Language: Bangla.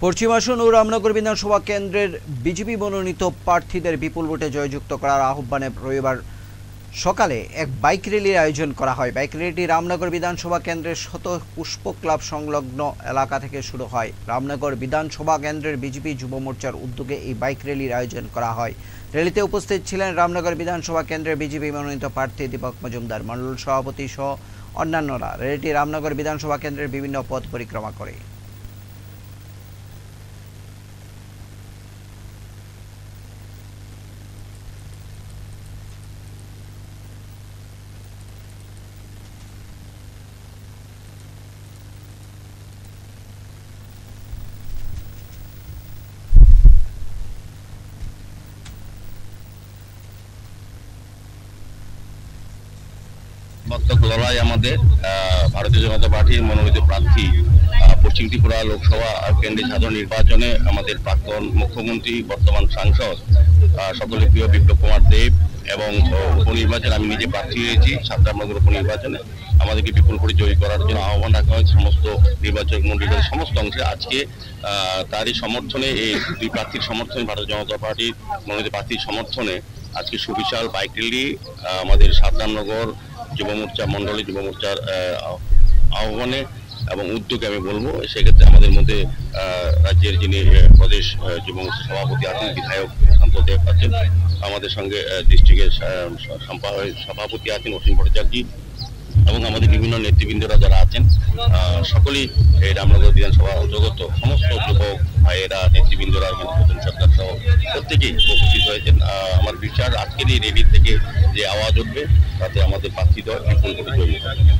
পশ্চিম আসন ও রামনগর বিধানসভা কেন্দ্রের বিজেপি মনোনীত প্রার্থীদের বিপুল ভোটে জয়যুক্ত করার আহ্বানে রবিবার সকালে এক বাইক র্যালির আয়োজন করা হয়। বাইক র্যালিটি রামনগর বিধানসভা কেন্দ্রের শত পুষ্প ক্লাব সংলগ্ন এলাকা থেকে শুরু হয়। রামনগর বিধানসভা কেন্দ্রের বিজেপি যুব মোর্চার উদ্যোগে এই বাইক র্যালির আয়োজন করা হয়। র্যালিতে উপস্থিত ছিলেন রামনগর বিধানসভা কেন্দ্রের বিজেপি মনোনীত প্রার্থী দীপক মজুমদার, মণ্ডল সভাপতি সহ অন্যান্যরা। র্যালিটি রামনগর বিধানসভা কেন্দ্রের বিভিন্ন পথ পরিক্রমা করে। লড়াই আমাদের ভারতীয় জনতা পার্টির মনোনীত প্রার্থী পশ্চিম ত্রিপুরা লোকসভা কেন্দ্রের সাধারণ নির্বাচনে আমাদের প্রাক্তন মুখ্যমন্ত্রী বর্তমান সাংসদ সকলের প্রিয় বিপ্লব কুমার দেব এবং উপনির্বাচনে আমি নিজে প্রার্থী হয়েছি। রামনগর উপনির্বাচনে আমাদেরকে বিপুল করে জয়ী করার জন্য আহ্বান রাখা হয়েছে সমস্ত নির্বাচক মন্ডলীর সমস্ত অংশে। আজকে তারই সমর্থনে এই দুই প্রার্থীর সমর্থনে ভারতীয় জনতা পার্টির মনোনীত প্রার্থীর সমর্থনে আজকে সুবিশাল বাইক র্যালি আমাদের রামনগর যুব মোর্চা মন্ডলী যুব মোর্চার আহ্বানে এবং উদ্যোগে আমি বলবো। সেক্ষেত্রে আমাদের মধ্যে রাজ্যের যিনি প্রদেশ যুব মোর্চা সভাপতি আছেন, বিধায়ক শান্ত দেব আছেন, আমাদের সঙ্গে ডিস্ট্রিক্টের সভাপতি আছেন অসীম ভট্টাচার্য এবং আমাদের বিভিন্ন নেতৃবৃন্দরা যারা আছেন সকলেই এই রামনগর বিধানসভা অন্তর্গত সমস্ত যুবক ভাইয়েরা নেতৃবৃন্দরা নতুন সরকার সহ প্রত্যেকেই উপস্থিত হয়েছেন। আমার বিশ্বাস আজকের এই র্যালি থেকে যে আওয়াজ উঠবে তাতে আমাদের প্রার্থী দল বিপুল করে জয়ী হবে।